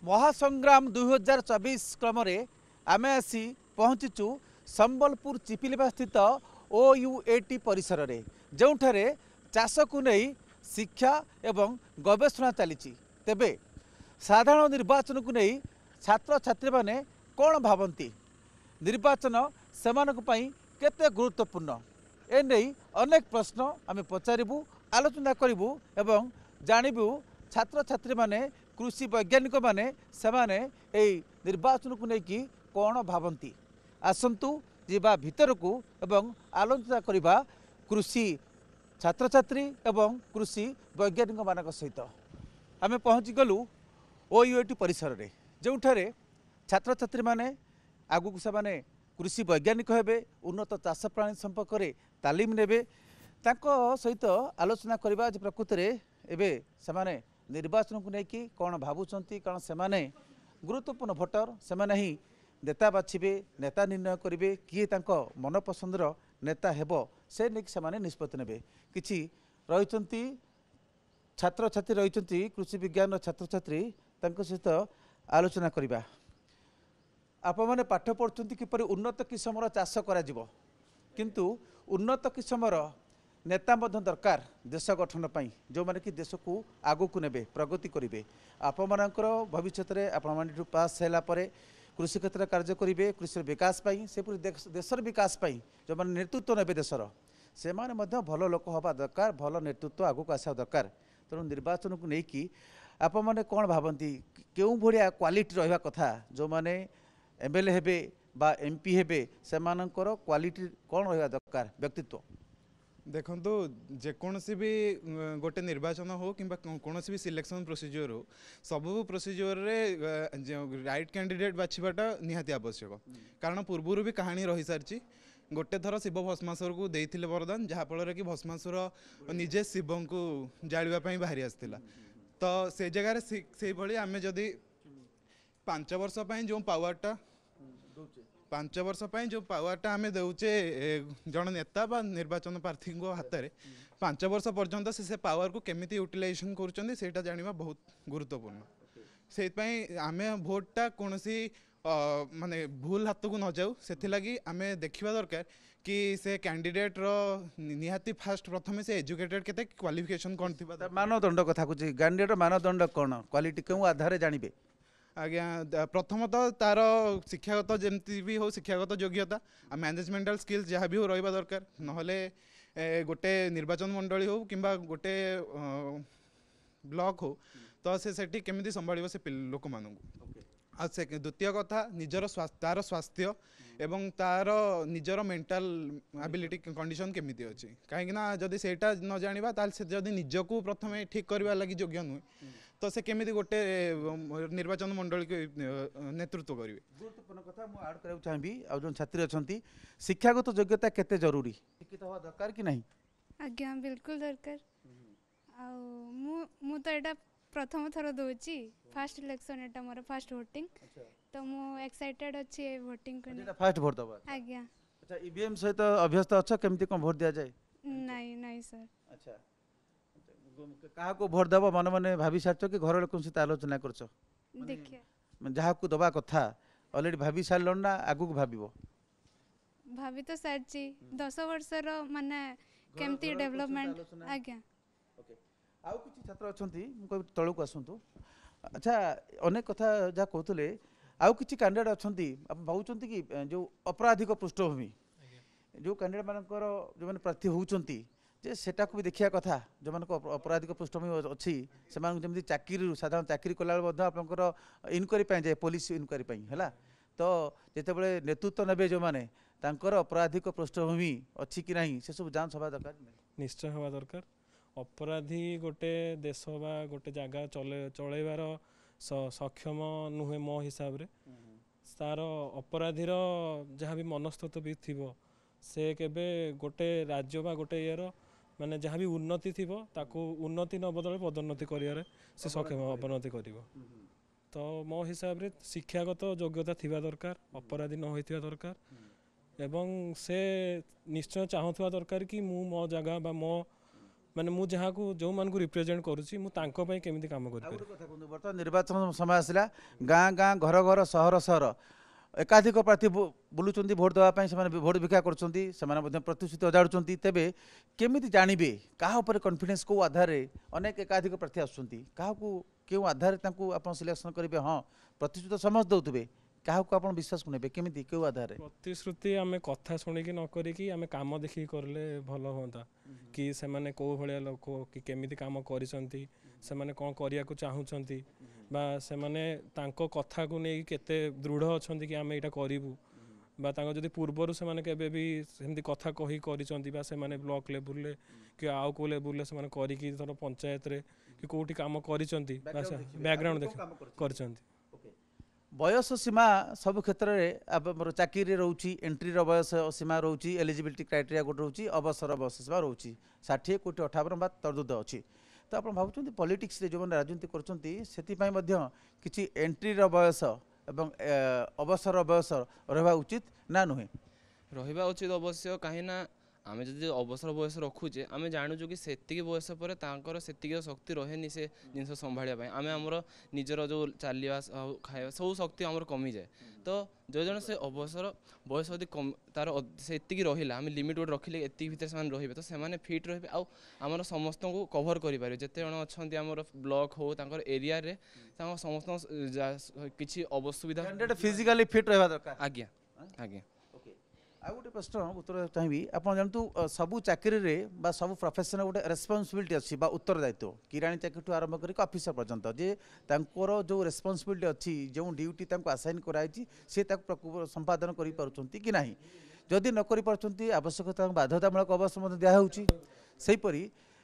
महासंग्राम 2024 क्रम आमे आसी पहुँचीचु संबलपुर चिपिलिबा स्थित OUAT परिसर रे जोठारे चाष को नहीं शिक्षा एवं गवेषणा चली तेबे साधारण निर्वाचन को नहीं छात्र छात्री माने कौन भावती निर्वाचन सेमानक पई केते गुरुत्वपूर्ण ए नहीं अनेक प्रश्न आम पचारू आलोचना करूँ एवं जानबू छात्र छात्री माने कृषि वैज्ञानिक माने सेमाने एई निर्वाचन को लेकिन कौन भावती आसंतु जीवा भीतर को एवं आलोचना करवा कृषि छात्र छात्री एवं कृषि वैज्ञानिक मान सहित आम पहुँची गलु OUAT परिसर रे जोठारे छात्र छात्री माने आगु से कृषि वैज्ञानिक हेबे उन्नत चाष प्रणाली संपर्क में तालीम नेबे तांको सहित आलोचना करवा प्रकृत में एवं से निर्वाचन को लेकिन कौन भावुंट कारण से गुरुत्वपूर्ण भोटर से ही नेता बाछिबे नेता निर्णय करेंगे किए मन पसंदर नेता हेब से नहीं से निष्पत्ति नेबे किछि रही छात्र छात्री रही कृषि विज्ञान छात्र छात्री सहित आलोचना करवा आप मैंने पाठ पढ़ुंट किपर उन्नत किस्मर चाष किंतु उन्नत किस्मर नेता दरकार देश गठन पाई जो माने कि देश को आगू को नेबे प्रगति करेंगे आप मानकर भविष्य में आपण पास है कृषि क्षेत्र कार्य करेंगे कृषि विकास पाई से देशर विकास पाई जो मैंने नेतृत्व नेबे देशर से माने भल लोक हवा दरकार भल नेतृत्व आगू आसा दरकार तेणु निर्वाचन को लेकिन आप मैंने कौन भावती क्यों भाया क्वालिटी रहा कथा जो मैंने MLA हेबे बा MP हेबे से क्वालिटी कौन रहा दरकार व्यक्तित्व देखो जेकोसी भी गोटे निर्वाचन हो कि कौन भी सिलेक्शन प्रोसीजर हो सबू प्रोसीजर रे राइट कैंडिडेट बाछवाटा निहाती आवश्यक कारण पूर्वर भी कहानी रही सारी गोटे थर शिव भस्मासुर को देते वरदान जहाँफल कि भस्मासुर निजे शिव को जाड़ापी बाहरी आसाला तो से जगार से भाई आम जदि 5 वर्ष जो पावरटा 5 वर्ष जो पावरटा आम दौचे जन नेता बा निर्वाचन प्रार्थी हाथ में 5 वर्ष पर्यंत से पावर को केमिति यूटिलाइजेशन करूँ जाना बहुत गुरुत्वपूर्ण से आम भोटा कौन सी माने भूल हाथ को न जाऊ से लगी आम देखा दरकार कि से कैंडिडेट रो निहाती फास्ट प्रथम से एजुकेटेड केते क्वालिफिकेशन कौन थी मानदंड कथा कुछ कैंडिडेट मानदंड कौन क्वालिटी क्यों आधार जानवे आज्ञा प्रथमतः तार शिक्षागत जमती भी हो शिक्षागत योग्यता आ मैनेजमेंटल स्किल्स जहाँ भी हो रहा दरकार नहले गोटे निर्वाचन मंडली हो कि गोटे ब्लॉक हो तो से केमिति संभाल से लोक मान से द्वितीय कथा निजर तार स्वास्थ्य एवं तार निजर मेंटल एबिलिटी कंडीशन केमिति अच्छी कहीं जदि सेटा न जानिबा ताल से जदि निजको प्रथम ठीक करबा लगी योग्य नुहे तो से केमिति गोटे निर्वाचन मंडली के नेतृत्व करेंगे गुरुत्वपूर्ण कथा मु ऐड करबा चाहबी आ जो छात्री अछंती शिक्षागत योग्यता केते जरूरी शिक्षित होवा दरकार कि नहीं आज्ञा बिल्कुल दरकार आ मु तो एटा प्रथम थर दोची फर्स्ट इलेक्शन एटा मोर फर्स्ट वोटिंग तो मु एक्साइटेड अछि वोटिंग को फर्स्ट वोट दबा आज्ञा अच्छा EVM सहित अभ्यस्त अच्छा केमती कोन वोट दिया जाए नहीं नहीं सर अच्छा कहा को वोट दबा मन मन भाभी सारछ कि घर लोक सहित आलोचना करछ देखिए जहा को दबा कथा ऑलरेडी भाभी सारल ना आगु को भाबीबो भाभी तो सारची 10 वर्ष रो माने केमती डेवलपमेंट आज्ञा आउ किसी छात्र अछंती मु तळु को आसंतु अच्छा अनेक कथा जा कहतले आउ किसी कैंडिडेट अछंती आप भाउचंती कि जो अपराधिक पृष्ठभूमि जो कैंडिडेट मानकर जो माने प्रार्थी होउचंती जे सेटा को भी देखिया कथा जो मान अपराधिक पृष्ठभूमि अच्छी से जमी चाकरी साधारण चाकरी कला आपंकर इनक्वारी पाई जाए पुलिस इनक्वारी पाई है तो जितेबाला नेतृत्व ने जो मैंने अपराधिक पृष्ठभूमि अच्छी कि नहीं से सब जांच हवा दरकार निश्चय हवा दरकार अपराधी गोटे देश बा गोटे जगह चलैबार सक्षम नुहे मो हिसाब रे तार अपराधीर जहाँ भी मनस्तत्व भी थी से केबे गोटे राज्य बा गोटे येर माने जहाँ भी उन्नति थी ताकू उन्नति न बदले पदोन्नति करियारे से सक्षम अवनति करिवो तो मो हिसाब रे शिक्षागत योग्यता थिबा दरकार अपराधी न होइथिबा दरकार एवं से निश्चय चाहूवा दरकार कि मु मो जगह बा मो ମାନେ ମୁଁ ଯାହାକୁ ଯେଉଁମାନଙ୍କୁ ରିପ୍ରେଜେଣ୍ଟ କରୁଛି ମୁଁ ତାଙ୍କ ପାଇଁ କେମିତି କାମ ଆଉ କରିପାରିବି। ଗୋଟେ କଥା କୁହନ୍ତୁ, ବର୍ତ୍ତମାନ ନିର୍ବାଚନ ସମୟ ଆସିଲା, ଗାଁ ଗାଁ ଘର ଘର ସହର ସହର ଏକାଧିକ ପ୍ରାର୍ଥୀ ବୁଲୁଛନ୍ତି ଭୋଟ ଦେବା ପାଇଁ, ସେମାନେ ଭୋଟ ଭିକ୍ଷା କରୁଛନ୍ତି, ସେମାନେ ମଧ୍ୟ ପ୍ରତିଶ୍ରୁତି ଅଜାଡ଼ୁଛନ୍ତି। ତେବେ କେମିତି ଜାଣିବେ କାହା ଉପରେ କନଫିଡେନ୍ସ, କେଉଁ ଆଧାରରେ ଅନେକ ଏକାଧିକ ପ୍ରାର୍ଥୀ ଆସୁଛନ୍ତି, କାହାକୁ କେଉଁ ଆଧାରରେ ତାଙ୍କୁ ଆପଣ ସିଲେକ୍ସନ କରିବେ? ହଁ, ପ୍ରତିଶ୍ରୁତି ସମସ୍ତେ ଦେଉଥିବେ, କାହାକୁ ଆପଣ ବିଶ୍ୱାସ ନେବେ, କେମିତି କେଉଁ ଆଧାରରେ? ପ୍ରତିଶ୍ରୁତି ଆମେ କଥା ଶୁଣିକି ନ କରିକି ଆମେ କାମ ଦେଖିକି କରିଲେ ଭଲ ହୁଅନ୍ତା। କି ସେମାନେ କେଉଁ ଭଳିଆ ଲୋକ, କି କେମିତି କାମ କରିଛନ୍ତି, ସେମାନେ କ'ଣ କରିବାକୁ ଚାହୁଁଛନ୍ତି, ବା ସେମାନେ ତାଙ୍କ କଥାକୁ ନେଇକି କେତେ ଦୃଢ଼ ଅଛନ୍ତି କି ଆମେ ଏଇଟା କରିବୁ, ବା ତାଙ୍କ ଯଦି ପୂର୍ବରୁ ସେମାନେ କେବେ ବି ସେମିତି କଥା କହି କରିଛନ୍ତି, ବା ସେମାନେ ବ୍ଲକ୍ ଲେବୁଲରେ କି ଆଉ କେଉଁ ଲେବୁଲରେ ସେମାନେ କରିକି ଧର ପଞ୍ଚାୟତରେ କି କେଉଁଠି କାମ କରିଛନ୍ତି, ବା ବ୍ୟାକଗ୍ରାଉଣ୍ଡ କରିଛନ୍ତି। ବୟସ ସୀମା ସବୁ କ୍ଷେତ୍ରରେ ଆମର ଚାକିରିରେ ରହୁଛି, ଏଣ୍ଟ୍ରିର ବୟସ ସୀମା ରହୁଛି, ଏଲିଜିବିଲିଟି କ୍ରାଇଟେରିଆ ଗୋଟେ ରହୁଛି, ଅବସର ବୟସ ସୀମା ରହୁଛି, 60 କୋଟି 58 ବା ତଦୁଦ ଅଛି। ତ ଆପଣ ଭାବୁଛନ୍ତି ପଲିଟିକ୍ସରେ ଯେଉଁମାନେ ରାଜନୀତି କରୁଛନ୍ତି ସେଥିପାଇଁ ମଧ୍ୟ କିଛି ଏଣ୍ଟ୍ରିର ବୟସ ଏବଂ ଅବସର ବୟସ ରହିବା ଉଚିତ ନା ନୁହେଁ? ରହିବା ଉଚିତ ଅବଶ୍ୟ, କାହିଁକିନା ଆମେ ଯଦି ଅବସର ବୟସ ରଖୁଛେ ଆମେ ଜାଣୁଛୁ କି ସେତିକି ବୟସ ପରେ ତାଙ୍କର ସେତିକି ଶକ୍ତି ରହେନି ସେ ଜିନିଷ ସମ୍ଭାଳିବା ପାଇଁ। ଆମେ ଆମର ନିଜର ଯେଉଁ ଚାଲିବା ଖାଇବା ସବୁ ଶକ୍ତି ଆମର କମିଯାଏ। ତ ଯେଉଁ ଜଣ ସେ ଅବସର ବୟସ ଯଦି ତାର ସେତିକି ରହିଲା, ଆମେ ଲିମିଟ୍ ଗୋଟେ ରଖିଲେ ଏତିକି ଭିତରେ ସେମାନେ ରହିବେ, ତ ସେମାନେ ଫିଟ୍ ରହିବେ ଆଉ ଆମର ସମସ୍ତଙ୍କୁ କଭର୍ କରିପାରିବେ। ଯେତେ ଜଣ ଅଛନ୍ତି ଆମର ବ୍ଲକ୍ ହଉ ତାଙ୍କର ଏରିଆରେ ତାଙ୍କ ସମସ୍ତଙ୍କ କିଛି ଅସୁବିଧା ଫିଜିକାଲି ଫିଟ୍ ରହିବା ଦରକାର। ଆଜ୍ଞା ଆଜ୍ଞା। ଆଉ ଗୋଟେ ପ୍ରଶ୍ନ ଉତ୍ତର ଚାହିଁବି, ଆପଣ ଜାଣନ୍ତୁ ସବୁ ଚାକିରିରେ ବା ସବୁ ପ୍ରଫେସନରେ ଗୋଟେ ରେସ୍ପନ୍ସିବିଲିଟି ଅଛି ବା ଉତ୍ତରଦାୟିତ୍ୱ, କିରାଣୀ ଚାକିରିଠୁ ଆରମ୍ଭ କରିକି ଅଫିସର ପର୍ଯ୍ୟନ୍ତ, ଯେ ତାଙ୍କର ଯେଉଁ ରେସ୍ପନ୍ସିବିଲିଟି ଅଛି, ଯେଉଁ ଡ୍ୟୁଟି ତାଙ୍କୁ ଆସାଇନ୍ କରାଯାଇଛି ସେ ତାକୁ ସମ୍ପାଦନ କରିପାରୁଛନ୍ତି କି ନାହିଁ। ଯଦି ନ କରିପାରୁଛନ୍ତି ଆବଶ୍ୟକତା ବାଧ୍ୟତାମୂଳକ ଅବସର ମଧ୍ୟ ଦିଆହେଉଛି। ସେହିପରି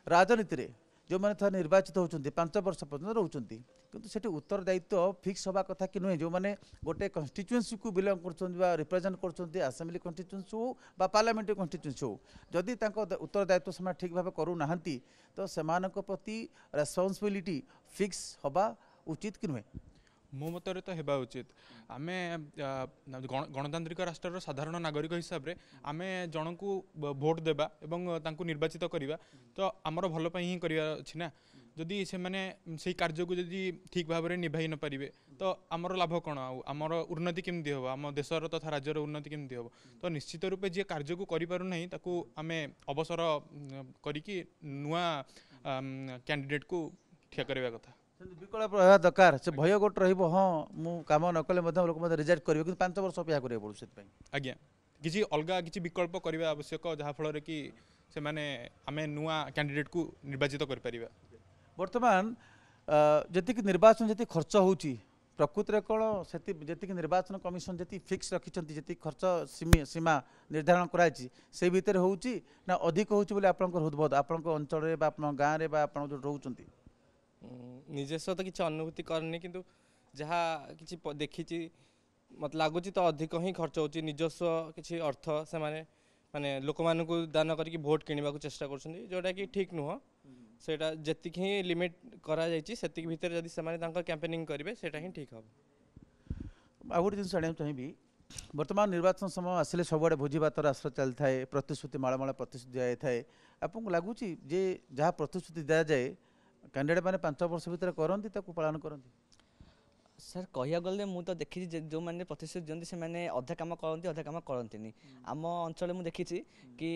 ରାଜନୀତିରେ ଯେଉଁମାନେ ଥରେ ନିର୍ବାଚିତ ହେଉଛନ୍ତି 5 ବର୍ଷ ପର୍ଯ୍ୟନ୍ତ ରହୁଛନ୍ତି, କିନ୍ତୁ ସେଠି ଉତ୍ତରଦାୟିତ୍ୱ ଫିକ୍ସ ହେବା କଥା କି ନୁହେଁ। ଯେଉଁମାନେ ଗୋଟେ କନଷ୍ଟିଚ୍ୟୁଏନ୍ସିକୁ ବିଲଙ୍ଗ କରୁଛନ୍ତି ବା ରିପ୍ରେଜେଣ୍ଟ କରୁଛନ୍ତି, ଆସେମ୍ବଲି କନଷ୍ଟିଚ୍ୟୁଏନ୍ସି ହେଉ ବା ପାର୍ଲାମେଣ୍ଟାରୀ କନଷ୍ଟିଚ୍ୟୁଏନ୍ସି ହେଉ, ଯଦି ତାଙ୍କ ଉତ୍ତରଦାୟିତ୍ୱ ସେମାନେ ଠିକ୍ ଭାବେ କରୁନାହାନ୍ତି ତ ସେମାନଙ୍କ ପ୍ରତି ରେସ୍ପନ୍ସିବିଲିଟି ଫିକ୍ସ ହେବା ଉଚିତ କି ନୁହେଁ? ମୋ ମତରେ ତ ହେବା ଉଚିତ। ଆମେ ଗଣତାନ୍ତ୍ରିକ ରାଷ୍ଟ୍ରର ସାଧାରଣ ନାଗରିକ ହିସାବରେ ଆମେ ଜଣଙ୍କୁ ଭୋଟ ଦେବା ଏବଂ ତାଙ୍କୁ ନିର୍ବାଚିତ କରିବା, ତ ଆମର ଭଲ ପାଇଁ ହିଁ କରିବାର ଅଛି ନା। ଯଦି ସେମାନେ ସେଇ କାର୍ଯ୍ୟକୁ ଯଦି ଠିକ୍ ଭାବରେ ନିଭାଇ ନ ପାରିବେ ତ ଆମର ଲାଭ କ'ଣ? ଆଉ ଆମର ଉନ୍ନତି କେମିତି ହେବ? ଆମ ଦେଶର ତଥା ରାଜ୍ୟର ଉନ୍ନତି କେମିତି ହେବ? ତ ନିଶ୍ଚିତ ରୂପେ ଯିଏ କାର୍ଯ୍ୟକୁ କରିପାରୁନାହିଁ ତାକୁ ଆମେ ଅବସର କରିକି ନୂଆ କ୍ୟାଣ୍ଡିଡେଟ୍କୁ ଠିଆ କରିବା କଥା। ବିକଳ୍ପ ରହିବା ଦରକାର, ସେ ଭୟ ଗୋଟେ ରହିବ, ହଁ ମୁଁ କାମ ନ କଲେ ମଧ୍ୟ ଲୋକ ମଧ୍ୟ ରିଜେକ୍ଟ କରିବେ, କିନ୍ତୁ 5 ବର୍ଷ ଅପେକ୍ଷା କରିବାକୁ ପଡ଼ୁଛି। ସେଥିପାଇଁ ଆଜ୍ଞା କିଛି ଅଲଗା କିଛି ବିକଳ୍ପ କରିବା ଆବଶ୍ୟକ, ଯାହାଫଳରେ କି ସେମାନେ ଆମେ ନୂଆ କ୍ୟାଣ୍ଡିଡେଟ୍କୁ ନିର୍ବାଚିତ କରିପାରିବା। ବର୍ତ୍ତମାନ ଯେତିକି ନିର୍ବାଚନ ଯେତିକି ଖର୍ଚ୍ଚ ହେଉଛି, ପ୍ରକୃତରେ କ'ଣ ଯେତିକି ନିର୍ବାଚନ କମିଶନ ଯେତିକି ଫିକ୍ସ ରଖିଛନ୍ତି, ଯେତିକି ଖର୍ଚ୍ଚ ସୀମା ନିର୍ଦ୍ଧାରଣ କରାଯାଇଛି ସେଇ ଭିତରେ ହେଉଛି ନା ଅଧିକ ହେଉଛି ବୋଲି ଆପଣଙ୍କର ହୃଦବୋଧ, ଆପଣଙ୍କ ଅଞ୍ଚଳରେ ବା ଆପଣଙ୍କ ଗାଁରେ ବା ଆପଣ ଯେଉଁ ରହୁଛନ୍ତି? ନିଜସ୍ୱ ତ କିଛି ଅନୁଭୂତି କରିନି, କିନ୍ତୁ ଯାହା କିଛି ଦେଖିଛି ମୋତେ ଲାଗୁଛି ତ ଅଧିକ ହିଁ ଖର୍ଚ୍ଚ ହେଉଛି। ନିଜସ୍ୱ କିଛି ଅର୍ଥ ସେମାନେ ମାନେ ଲୋକମାନଙ୍କୁ ଦାନ କରିକି ଭୋଟ କିଣିବାକୁ ଚେଷ୍ଟା କରୁଛନ୍ତି, ଯେଉଁଟାକି ଠିକ୍ ନୁହଁ। ସେଇଟା ଯେତିକି ହିଁ ଲିମିଟ୍ କରାଯାଇଛି ସେତିକି ଭିତରେ ଯଦି ସେମାନେ ତାଙ୍କର କ୍ୟାମ୍ପେନିଂ କରିବେ ସେଇଟା ହିଁ ଠିକ୍ ହେବ। ଆଉ ଗୋଟେ ଜିନିଷ ଜାଣିବାକୁ ଚାହିଁବି, ବର୍ତ୍ତମାନ ନିର୍ବାଚନ ସମୟ ଆସିଲେ ସବୁଆଡ଼େ ଭୋଜିଭାତର ଆଶ୍ରୟ ଚାଲିଥାଏ, ପ୍ରତିଶ୍ରୁତି ମାଳମାଳ ପ୍ରତିଶ୍ରୁତି ଦିଆଯାଇଥାଏ। ଆପଣଙ୍କୁ ଲାଗୁଛି ଯେ ଯାହା ପ୍ରତିଶ୍ରୁତି ଦିଆଯାଏ କ୍ୟାଣ୍ଡିଡେଟ୍ ମାନେ 5 ବର୍ଷ ଭିତରେ କରନ୍ତି, ତାକୁ ପାଳନ କରନ୍ତି? ସାର୍ କହିବାକୁ ଗଲେ ମୁଁ ତ ଦେଖିଛି ଯେଉଁମାନେ ପ୍ରତିଶ୍ରୁତି ଦିଅନ୍ତି ସେମାନେ ଅଧା କାମ କରନ୍ତି, ଅଧା କାମ କରନ୍ତିନି। ଆମ ଅଞ୍ଚଳରେ ମୁଁ ଦେଖିଛି କି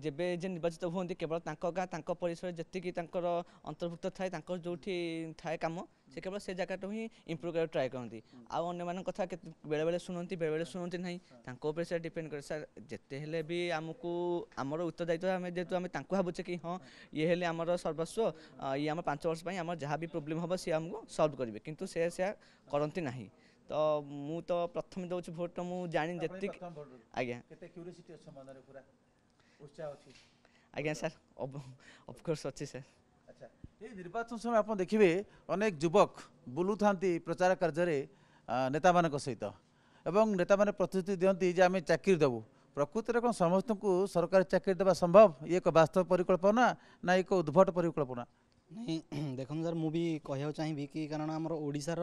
ଯେବେ ଯେ ନିର୍ବାଚିତ ହୁଅନ୍ତି କେବଳ ତାଙ୍କ ଗାଁ ତାଙ୍କ ପରିସରରେ ଯେତିକି ତାଙ୍କର ଅନ୍ତର୍ଭୁକ୍ତ ଥାଏ, ତାଙ୍କର ଯେଉଁଠି ଥାଏ କାମ, ସେ କେବଳ ସେ ଜାଗାଟାକୁ ହିଁ ଇମ୍ପ୍ରୁଭ୍ କରିବାକୁ ଟ୍ରାଏ କରନ୍ତି। ଆଉ ଅନ୍ୟମାନଙ୍କ କଥା ବେଳେବେଳେ ଶୁଣନ୍ତି, ବେଳେବେଳେ ଶୁଣନ୍ତି ନାହିଁ, ତାଙ୍କ ଉପରେ ସେଇଟା ଡିପେଣ୍ଡ କରେ। ସାର୍ ଯେତେ ହେଲେ ବି ଆମକୁ ଆମର ଉତ୍ତରଦାୟିତ୍ୱ, ଆମେ ଯେହେତୁ ଆମେ ତାଙ୍କୁ ଭାବୁଛେ କି ହଁ ଇଏ ହେଲେ ଆମର ସର୍ବସ୍ୱ, ଇଏ ଆମ 5 ବର୍ଷ ପାଇଁ ଆମର ଯାହା ବି ପ୍ରୋବ୍ଲେମ୍ ହେବ ସିଏ ଆମକୁ ସଲ୍ଭ କରିବେ, କିନ୍ତୁ ସେୟା କରନ୍ତି ନାହିଁ। ତ ମୁଁ ତ ପ୍ରଥମେ ଦେଉଛି ଭୋଟ, ମୁଁ ଜାଣିନି ଯେତିକି। ଆଜ୍ଞା ଆଜ୍ଞା ସାର୍, ଅଫକୋର୍ସ ଅଛି ସାର୍। ଆଚ୍ଛା, ଏଇ ନିର୍ବାଚନ ସମୟ ଆପଣ ଦେଖିବେ ଅନେକ ଯୁବକ ବୁଲୁଥାନ୍ତି ପ୍ରଚାର କାର୍ଯ୍ୟରେ ନେତାମାନଙ୍କ ସହିତ, ଏବଂ ନେତାମାନେ ପ୍ରତିଶ୍ରୁତି ଦିଅନ୍ତି ଯେ ଆମେ ଚାକିରି ଦେବୁ। ପ୍ରକୃତରେ କ'ଣ ସମସ୍ତଙ୍କୁ ସରକାରୀ ଚାକିରି ଦେବା ସମ୍ଭବ? ଇଏ ଏକ ବାସ୍ତବ ପରିକଳ୍ପନା ନା ଏକ ଉଦ୍ଭଟ ପରିକଳ୍ପନା? ନାଇଁ ଦେଖନ୍ତୁ ସାର୍, ମୁଁ ବି କହିବାକୁ ଚାହିଁବି କି କାରଣ ଆମର ଓଡ଼ିଶାର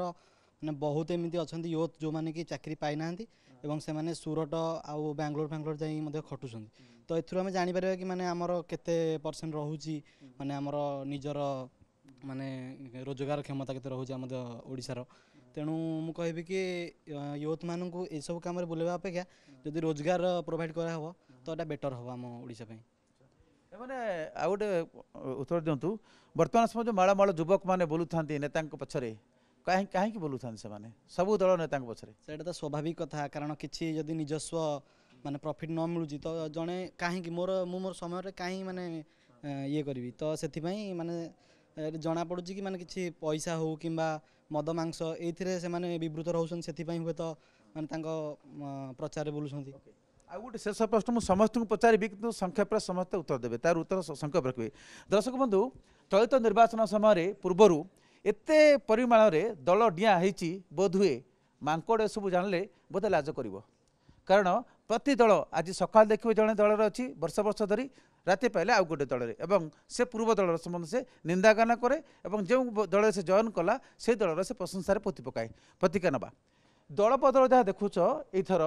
ମାନେ ବହୁତ ଏମିତି ଅଛନ୍ତି ୟୁଥ୍ ଯେଉଁମାନେ କି ଚାକିରି ପାଇନାହାନ୍ତି ଏବଂ ସେମାନେ ସୁରଟ ଆଉ ବାଙ୍ଗଲୋର ଯାଇ ମଧ୍ୟ ଖଟୁଛନ୍ତି। ତ ଏଥିରୁ ଆମେ ଜାଣିପାରିବା କି ମାନେ ଆମର କେତେ ପରସେଣ୍ଟ ରହୁଛି ମାନେ ଆମର ନିଜର ମାନେ ରୋଜଗାର କ୍ଷମତା କେତେ ରହୁଛି ଆମ ଓଡ଼ିଶାର। ତେଣୁ ମୁଁ କହିବି କି ୟୁଥ୍ ମାନଙ୍କୁ ଏସବୁ କାମରେ ବୁଲାଇବା ଅପେକ୍ଷା ଯଦି ରୋଜଗାର ପ୍ରୋଭାଇଡ଼ କରାହେବ ତ ଏଇଟା ବେଟର୍ ହେବ ଆମ ଓଡ଼ିଶା ପାଇଁ। ଏମାନେ ଆଉ ଗୋଟେ ଉତ୍ତର ଦିଅନ୍ତୁ, ବର୍ତ୍ତମାନ ସମୟ ଯେଉଁ ମାଳ ମାଳ ଯୁବକ ମାନେ ବୁଲୁଥାନ୍ତି ନେତାଙ୍କ ପଛରେ, କାହିଁକି ବୁଲୁଥାନ୍ତି ସେମାନେ ସବୁ ଦଳ ନେତାଙ୍କ ପଛରେ? ସେଇଟା ତ ସ୍ୱାଭାବିକ କଥା, କାରଣ କିଛି ଯଦି ନିଜସ୍ୱ ମାନେ ପ୍ରଫିଟ୍ ନ ମିଳୁଛି ତ ଜଣେ କାହିଁକି ମୁଁ ମୋର ସମୟରେ କାହିଁ ମାନେ ଇଏ କରିବି, ତ ସେଥିପାଇଁ ମାନେ ଜଣାପଡ଼ୁଛି କି ମାନେ କିଛି ପଇସା ହେଉ କିମ୍ବା ମଦ ମାଂସ ଏଇଥିରେ ସେମାନେ ବିବୃତ ରହୁଛନ୍ତି, ସେଥିପାଇଁ ହୁଏତ ମାନେ ତାଙ୍କ ପ୍ରଚାରରେ ବୁଲୁଛନ୍ତି। ଆଉ ଗୋଟେ ଶେଷ ପ୍ରଶ୍ନ ମୁଁ ସମସ୍ତଙ୍କୁ ପଚାରିବି, କିନ୍ତୁ ସଂକ୍ଷେପରେ ସମସ୍ତେ ଉତ୍ତର ଦେବେ, ତାର ଉତ୍ତର ସଂକ୍ଷେପ ରଖିବେ। ଦର୍ଶକ ବନ୍ଧୁ, ଚଳିତ ନିର୍ବାଚନ ସମୟରେ ପୂର୍ବରୁ ଏତେ ପରିମାଣରେ ଦଳ ଡିଆଁ ହେଇଛି, ବୋଧହୁଏ ମାଙ୍କଡ଼ ଏସବୁ ଜାଣିଲେ ବୋଧେ ଲାଜ କରିବ। କାରଣ ପ୍ରତି ଦଳ ଆଜି ସକାଳ ଦେଖିବେ ଜଣେ ଦଳରେ ଅଛି ବର୍ଷ ଧରି, ରାତି ପାଇଲେ ଆଉ ଗୋଟେ ଦଳରେ, ଏବଂ ସେ ପୂର୍ବ ଦଳର ସମ୍ବନ୍ଧ ସେ ନିନ୍ଦାଗାନ କରେ ଏବଂ ଯେଉଁ ଦଳରେ ସେ ଜଏନ୍ କଲା ସେ ଦଳର ସେ ପ୍ରଶଂସାରେ ପୋତି ପକାଏ। ପ୍ରତିକା ନେବା ଦଳ ବଦଳ ଯାହା ଦେଖୁଛ ଏଇଥର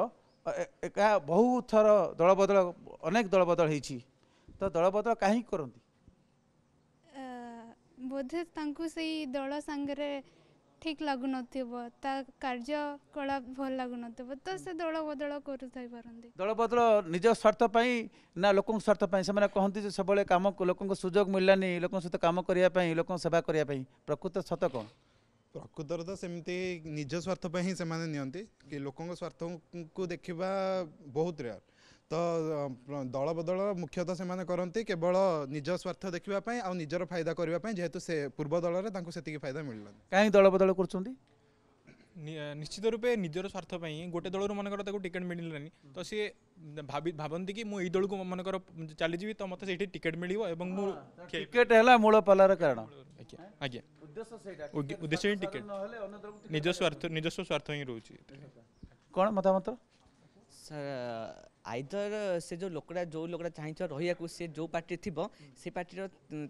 ବହୁତ ଥର ଦଳ ବଦଳ, ଅନେକ ଦଳ ବଦଳ ହେଇଛି, ତ ଦଳ ବଦଳ କାହିଁକି କରନ୍ତି? ବୋଧେ ତାଙ୍କୁ ସେଇ ଦଳ ସାଙ୍ଗରେ ଠିକ୍ ଲାଗୁନଥିବ, ତା କାର୍ଯ୍ୟକଳାପ ଭଲ ଲାଗୁନଥିବ, ତ ସେ ଦଳ ବଦଳ କରୁଥାଇପାରନ୍ତି। ଦଳ ବଦଳ ନିଜ ସ୍ୱାର୍ଥ ପାଇଁ ନା ଲୋକଙ୍କ ସ୍ୱାର୍ଥ ପାଇଁ? ସେମାନେ କହନ୍ତି ଯେ ସବୁବେଳେ କାମ ଲୋକଙ୍କ ସୁଯୋଗ ମିଳିଲାନି ଲୋକଙ୍କ ସହିତ କାମ କରିବା ପାଇଁ, ଲୋକଙ୍କ ସେବା କରିବା ପାଇଁ। ପ୍ରକୃତ ସତ କ'ଣ? ପ୍ରକୃତରେ ତ ସେମିତି ନିଜ ସ୍ୱାର୍ଥ ପାଇଁ ହିଁ ସେମାନେ ନିଅନ୍ତି, କି ଲୋକଙ୍କ ସ୍ୱାର୍ଥକୁ ଦେଖିବା ବହୁତ ରେୟାର। ତ ଦଳ ବଦଳ ମୁଖ୍ୟତଃ ସେମାନେ କରନ୍ତି କେବଳ ନିଜ ସ୍ୱାର୍ଥ ଦେଖିବା ପାଇଁ ଆଉ ନିଜର ଫାଇଦା କରିବା ପାଇଁ, ଯେହେତୁ ସେ ପୂର୍ବ ଦଳରେ ତାଙ୍କୁ ସେତିକି ଫାଇଦା ମିଳିଲାନି। କାହିଁକି ଦଳ ବଦଳ କରୁଛନ୍ତି? ନିଶ୍ଚିତ ରୂପେ ନିଜର ସ୍ୱାର୍ଥ ପାଇଁ ଗୋଟେ ଦଳରୁ ମନେକର ତାକୁ ଟିକେଟ୍ ମିଳିଲାନି ତ ସିଏ ଭାବନ୍ତି କି ମୁଁ ଏଇ ଦଳକୁ ମନେକର ଚାଲିଯିବି ତ ମୋତେ ସେଇଠି ଟିକେଟ୍ ମିଳିବ ଏବଂ ମୁଁ ଟିକେଟ୍ ହେଲା ମୂଳ ପାଲାର କାରଣ। ଆଜ୍ଞା ଉଦ୍ଦେଶ୍ୟ ହିଁ ଟିକେଟ୍, ନିଜସ୍ୱ ସ୍ୱାର୍ଥ ହିଁ ରହୁଛି। କ'ଣ ମତାମତ? ଆଇଦର ସେ ଯେଉଁ ଲୋକଟା ଚାହିଁଥିବ ରହିବାକୁ, ସେ ଯେଉଁ ପାର୍ଟିରେ ଥିବ ସେ ପାର୍ଟିର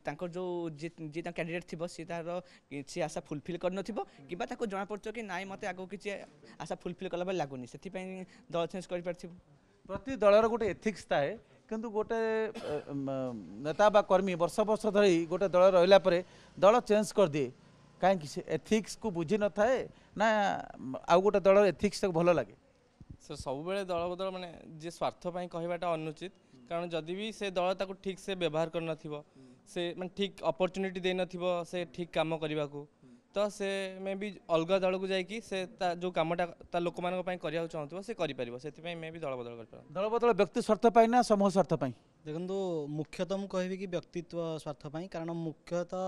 ତାଙ୍କର ଯେଉଁ ଯିଏ ତାଙ୍କ କ୍ୟାଣ୍ଡିଡେଟ୍ ଥିବ ସେ ତାର କିଛି ଆଶା ଫୁଲଫିଲ୍ କରିନଥିବ, କିମ୍ବା ତାକୁ ଜଣାପଡ଼ୁଥିବ କି ନାଇଁ ମୋତେ ଆଗକୁ କିଛି ଆଶା ଫୁଲଫିଲ୍ କଲା ଭଳି ଲାଗୁନି, ସେଥିପାଇଁ ଦଳ ଚେଞ୍ଜ କରିପାରିଥିବ। ପ୍ରତି ଦଳର ଗୋଟେ ଏଥିକ୍ସ ଥାଏ, କିନ୍ତୁ ଗୋଟେ ନେତା ବା କର୍ମୀ ବର୍ଷ ଧରି ଗୋଟେ ଦଳ ରହିଲା ପରେ ଦଳ ଚେଞ୍ଜ କରିଦିଏ, କାହିଁକି? ସେ ଏଥିକ୍ସକୁ ବୁଝି ନଥାଏ ନା ଆଉ ଗୋଟେ ଦଳର ଏଥିକ୍ସ ତାକୁ ଭଲ ଲାଗେ? ସବୁବେଳେ ଦଳ ବଦଳ ମାନେ ଯିଏ ସ୍ୱାର୍ଥ ପାଇଁ କହିବାଟା ଅନୁଚିତ, କାରଣ ଯଦି ବି ସେ ଦଳ ତାକୁ ଠିକ୍ ସେ ବ୍ୟବହାର କରିନଥିବ, ସେ ମାନେ ଠିକ୍ ଅପରଚ୍ୟୁନିଟି ଦେଇନଥିବ ସେ ଠିକ୍ କାମ କରିବାକୁ, ତ ସେ ମେ ବି ଅଲଗା ଦଳକୁ ଯାଇକି ସେ ତା ଯେଉଁ କାମଟା ତା ଲୋକମାନଙ୍କ ପାଇଁ କରିବାକୁ ଚାହୁଁଥିବ ସେ କରିପାରିବ, ସେଥିପାଇଁ ମେ ବି ଦଳ ବଦଳ କରିପାରିବ। ଦଳ ବଦଳ ବ୍ୟକ୍ତି ସ୍ୱାର୍ଥ ପାଇଁ ନା ସମୂହ ସ୍ୱାର୍ଥ ପାଇଁ? ଦେଖନ୍ତୁ, ମୁଖ୍ୟତଃ ମୁଁ କହିବି କି ବ୍ୟକ୍ତିତ୍ୱ ସ୍ୱାର୍ଥ ପାଇଁ, କାରଣ ମୁଖ୍ୟତଃ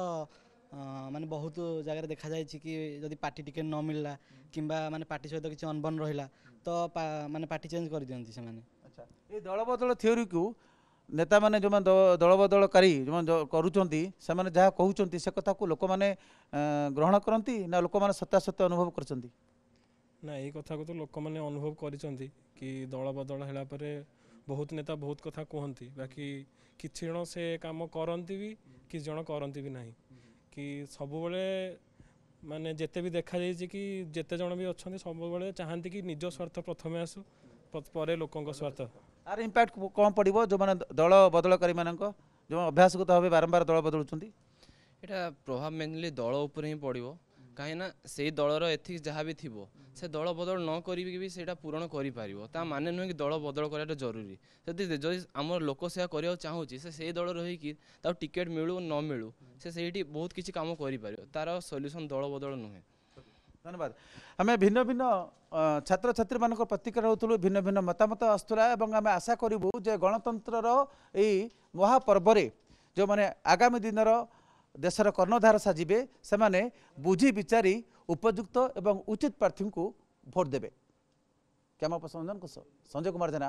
ମାନେ ବହୁତ ଜାଗାରେ ଦେଖାଯାଇଛି କି ଯଦି ପାର୍ଟି ଟିକେଟ୍ ନ ମିଳିଲା କିମ୍ବା ମାନେ ପାର୍ଟି ସହିତ କିଛି ଅନବନ ରହିଲା ତ ମାନେ ପାର୍ଟି ଚେଞ୍ଜ କରିଦିଅନ୍ତି ସେମାନେ। ଆଚ୍ଛା, ଏ ଦଳ ବଦଳ ଥିଓରିକୁ ନେତାମାନେ ଯେଉଁମାନେ ଦଳ ବଦଳକାରୀ ଯେଉଁମାନେ କରୁଛନ୍ତି ସେମାନେ ଯାହା କହୁଛନ୍ତି ସେ କଥାକୁ ଲୋକମାନେ ଗ୍ରହଣ କରନ୍ତି ନା ଲୋକମାନେ ସତ୍ୟାସତ୍ୟ ଅନୁଭବ କରିଛନ୍ତି? ନା, ଏଇ କଥାକୁ ତ ଲୋକମାନେ ଅନୁଭବ କରିଛନ୍ତି କି ଦଳ ବଦଳ ହେଲା ପରେ ବହୁତ ନେତା ବହୁତ କଥା କୁହନ୍ତି, ବାକି କିଛି ଜଣ ସେ କାମ କରନ୍ତି ବି, କିଛି ଜଣ କରନ୍ତି ବି ନାହିଁ। କି ସବୁବେଳେ ମାନେ ଯେତେ ବି ଦେଖାଯାଇଛି କି ଯେତେ ଜଣ ବି ଅଛନ୍ତି ସବୁବେଳେ ଚାହାନ୍ତି କି ନିଜ ସ୍ୱାର୍ଥ ପ୍ରଥମେ ଆସୁ, ପରେ ଲୋକଙ୍କ ସ୍ୱାର୍ଥ। ଆର ଇମ୍ପାକ୍ଟ କ'ଣ ପଡ଼ିବ ଯେଉଁମାନେ ଦଳ ବଦଳକାରୀମାନଙ୍କ ଯେଉଁ ଅଭ୍ୟାସଗତ ଭାବେ ବାରମ୍ବାର ଦଳ ବଦଳୁଛନ୍ତି? ଏଇଟା ପ୍ରଭାବ ମେନଲି ଦଳ ଉପରେ ହିଁ ପଡ଼ିବ, କାହିଁକିନା ସେଇ ଦଳର ଏଥିକ୍ସ ଯାହା ବି ଥିବ ସେ ଦଳ ବଦଳ ନ କରିକି ବି ସେଇଟା ପୂରଣ କରିପାରିବ। ତା ମାନେ ନୁହେଁ କି ଦଳ ବଦଳ କରିବାଟା ଜରୁରୀ। ଯଦି ଆମର ଲୋକ ସେୟା କରିବାକୁ ଚାହୁଁଛି, ସେ ସେଇ ଦଳ ରହିକି ତାକୁ ଟିକେଟ୍ ମିଳୁ ନ ମିଳୁ ସେ ସେଇଠି ବହୁତ କିଛି କାମ କରିପାରିବ, ତାର ସଲ୍ୟୁସନ୍ ଦଳ ବଦଳ ନୁହେଁ। ଧନ୍ୟବାଦ। ଆମେ ଭିନ୍ନ ଭିନ୍ନ ଛାତ୍ରଛାତ୍ରୀମାନଙ୍କ ପ୍ରତିକ୍ରିୟା ହେଉଥିଲୁ, ଭିନ୍ନ ଭିନ୍ନ ମତାମତ ଆସୁଥିଲା ଏବଂ ଆମେ ଆଶା କରିବୁ ଯେ ଗଣତନ୍ତ୍ରର ଏଇ ମହାପର୍ବରେ ଯେଉଁମାନେ ଆଗାମୀ ଦିନର ଦେଶର କର୍ଣ୍ଣଧାର ସାଜିବେ ସେମାନେ ବୁଝି ବିଚାରି ଉପଯୁକ୍ତ ଏବଂ ଉଚିତ ପ୍ରାର୍ଥୀଙ୍କୁ ଭୋଟ ଦେବେ। Camera person Sanjay Kumar Jena.